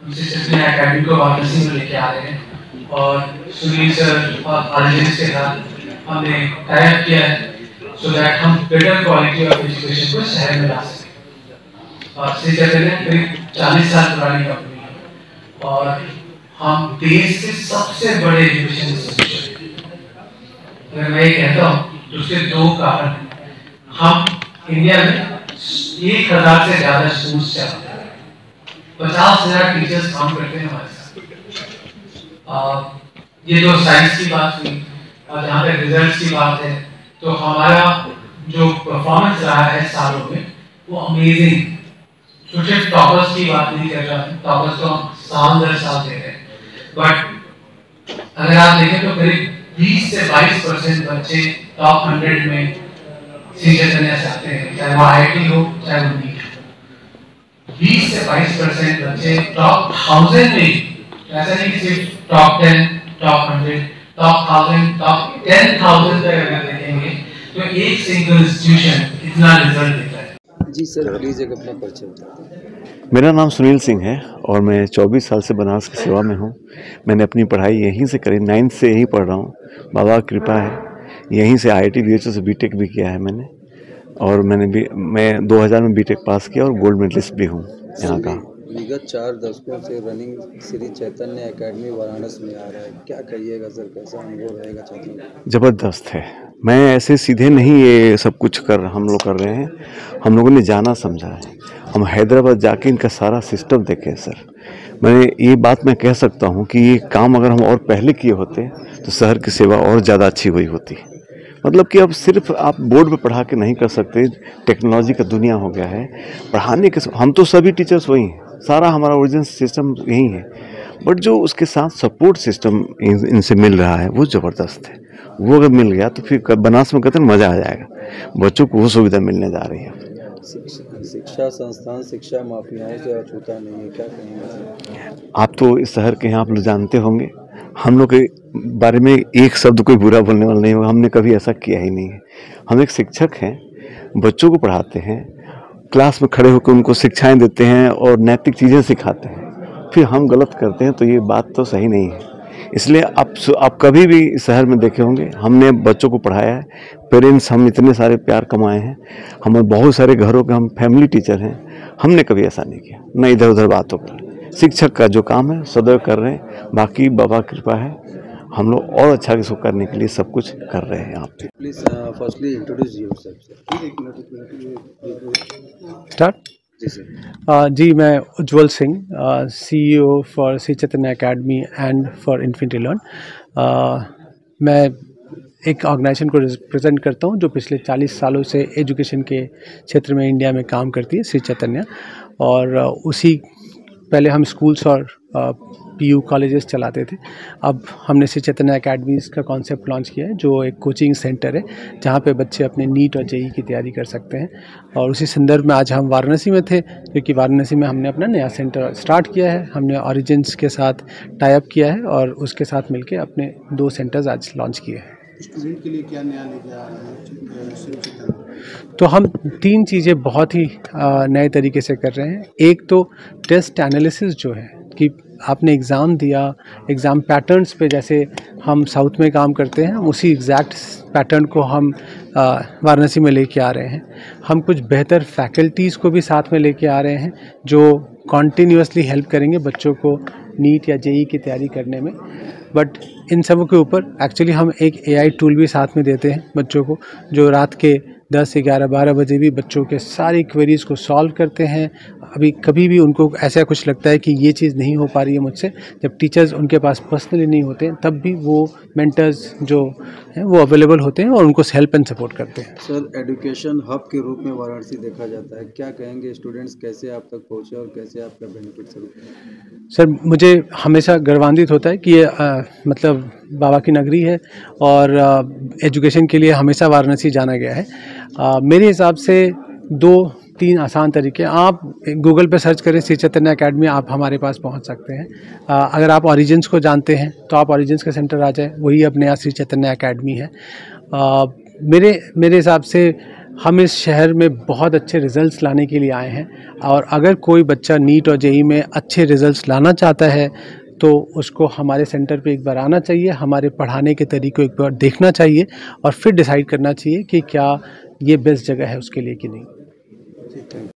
हम श्री चैतन्य अकेडमी को वाराणसी में लेके आ रहे हैं और सुनील सर और आर्जेंस के साथ हमने टाई अप किया है सो दैट हम बेटर क्वालिटी ऑफ एजुकेशन को शहर में ला सकें। और श्री चैतन्य करीब 40 साल पुरानी कंपनी है और हम देश के सबसे बड़े एजुकेशन इंस्टीट्यूशन हैं। अगर मैं ये कहता हूँ तो उसके दो कारण हैं। हम इंडिया में 1000 से ज्यादा स्कूल्स चलाते हैं, 50,000 टीचर्स काम करते हैं हमारे साथ। ये जो साइंस की बात हुई और जहाँ तक रिजल्ट्स की बात है तो हमारा जो परफॉर्मेंस रहा है सालों में वो अमेजिंग। सिर्फ टॉपर्स की बात नहीं कर रहा हूँ, टॉपर्स तो हम साल दर साल दे रहे हैं, बट अगर आप देखें तो करीब 20 से 22% बच्चे टॉप 100 में श्री चैतन्य से आते हैं, चाहे वो IIT हो चाहे वो नीट हो। 20 से 22% बच्चे टॉप 1000 में, ऐसा नहीं कि सिर्फ टॉप 10, टॉप 100, टॉप 1000, टॉप 10,000 तक अगर देखेंगे तो एक सिंगल इंस्टीट्यूशन इतना रिजल्ट देता है। जी सर, प्लीज एक अपना परिचय बताएं। मेरा नाम सुनील सिंह है और मैं 24 साल से बनारस की सेवा में हूँ। मैंने अपनी पढ़ाई यहीं से करी, 9th से यहीं पढ़ रहा हूँ, बाबा की कृपा है। यहीं से IIT BHU से BTech भी किया है मैंने, और मैं 2000 में BTech पास किया और गोल्ड मेडलिस्ट भी हूँ यहाँ का। विगत 4 दशकों से रनिंग श्री चैतन्य अकेडमी वाराणसी में आ रहा है, क्या कहिएगा सर, कैसा अनुभव रहेगा छात्रों का? ज़बरदस्त है। मैं ऐसे सीधे नहीं ये सब कुछ हम लोग कर रहे हैं, हम लोगों ने जाना समझा है। हम हैदराबाद जाके इनका सारा सिस्टम देखे सर। ये बात मैं कह सकता हूँ कि ये काम अगर हम और पहले किए होते तो शहर की सेवा और ज़्यादा अच्छी हुई होती। मतलब कि अब सिर्फ आप बोर्ड पे पढ़ा के नहीं कर सकते, टेक्नोलॉजी का दुनिया हो गया है। पढ़ाने के हम तो सभी टीचर्स वही हैं, सारा हमारा ओरिजिनल सिस्टम यही है, बट जो उसके साथ सपोर्ट सिस्टम इनसे मिल रहा है वो ज़बरदस्त है। वो अगर मिल गया तो फिर बनारस में कहते हैं मज़ा आ जाएगा। बच्चों को वो सुविधा मिलने जा रही है। शिक्षा संस्थान शिक्षा माफियाओं से अछूता नहीं है, क्या कहेंगे? आप तो इस शहर के हैं, आप लोग जानते होंगे। हम लोग के बारे में एक शब्द कोई बुरा बोलने वाला नहीं होगा, हमने कभी ऐसा किया ही नहीं है। हम एक शिक्षक हैं, बच्चों को पढ़ाते हैं, क्लास में खड़े होकर उनको शिक्षाएं देते हैं और नैतिक चीज़ें सिखाते हैं। फिर हम गलत करते हैं तो ये बात तो सही नहीं है। इसलिए आप कभी भी इस शहर में देखे होंगे, हमने बच्चों को पढ़ाया है। पेरेंट्स हम इतने सारे प्यार कमाए हैं, हमारे बहुत सारे घरों के हम फैमिली टीचर हैं। हमने कभी ऐसा नहीं किया, न इधर उधर बातों पर। शिक्षक का जो काम है सदैव कर रहे हैं, बाकी बाबा कृपा है, हम लोग और अच्छा इसको करने के लिए सब कुछ कर रहे हैं यहाँ पे। Please firstly introduce yourself sir. Start. जी सर। जी, मैं Ujjwal Singh, CEO for Shri Chaitanya academy and for Infinity Learn. मैं एक ऑर्गेनाइजेशन को रिप्रेजेंट करता हूँ जो पिछले 40 सालों से एजुकेशन के क्षेत्र में इंडिया में काम करती है, श्री चैतन्य। और उसी पहले हम स्कूल्स और PU कॉलेजेस चलाते थे। अब हमने श्री चैतन्य अकेडमीज़ का कॉन्सेप्ट लॉन्च किया है, जो एक कोचिंग सेंटर है जहाँ पे बच्चे अपने नीट और JEE की तैयारी कर सकते हैं। और उसी संदर्भ में आज हम वाराणसी में थे, क्योंकि वाराणसी में हमने अपना नया सेंटर स्टार्ट किया है। हमने ऑरिजिन्स के साथ टाई अप किया है और उसके साथ मिलकर अपने 2 सेंटर्स आज लॉन्च किए हैं। स्टूडेंट के लिए क्या नया लेके आ रहे हैं? तो हम 3 चीज़ें बहुत ही नए तरीके से कर रहे हैं। एक तो टेस्ट एनालिसिस जो है कि आपने एग्ज़ाम दिया, एग्ज़ाम पैटर्न्स पे जैसे हम साउथ में काम करते हैं, उसी एग्जैक्ट पैटर्न को हम वाराणसी में लेके आ रहे हैं। हम कुछ बेहतर फैकल्टीज़ को भी साथ में लेके आ रहे हैं जो कॉन्टीन्यूसली हेल्प करेंगे बच्चों को नीट या JEE की तैयारी करने में। बट इन सब के ऊपर एक्चुअली हम एक AI टूल भी साथ में देते हैं बच्चों को, जो रात के 10, 11, 12 बजे भी बच्चों के सारी क्वेरीज़ को सॉल्व करते हैं। अभी कभी भी उनको ऐसा कुछ लगता है कि ये चीज़ नहीं हो पा रही है मुझसे, जब टीचर्स उनके पास पर्सनली नहीं होते हैं, तब भी वो मेंटर्स जो हैं वो अवेलेबल होते हैं और उनको हेल्प एंड सपोर्ट करते हैं। सर, एजुकेशन हब के रूप में वाराणसी देखा जाता है, क्या कहेंगे? स्टूडेंट्स कैसे आप तक पहुँचे और कैसे आपका बेनिफिट सर, मुझे हमेशा गर्वान्वित होता है कि ये मतलब बाबा की नगरी है और एजुकेशन के लिए हमेशा वाराणसी जाना गया है। मेरे हिसाब से 2-3 आसान तरीके, आप गूगल पे सर्च करें श्री चैतन्य अकेडमी, आप हमारे पास पहुंच सकते हैं। अगर आप ऑरिजिन्स को जानते हैं तो आप ऑरिजिन्स के सेंटर आ जाए, वही अब नया श्री चैतन्य अकेडमी है। मेरे हिसाब से हम इस शहर में बहुत अच्छे रिजल्ट्स लाने के लिए आए हैं, और अगर कोई बच्चा नीट और जेईई में अच्छे रिजल्ट्स लाना चाहता है तो उसको हमारे सेंटर पे एक बार आना चाहिए, हमारे पढ़ाने के तरीक़ों एक बार देखना चाहिए और फिर डिसाइड करना चाहिए कि क्या ये बेस्ट जगह है उसके लिए कि नहीं।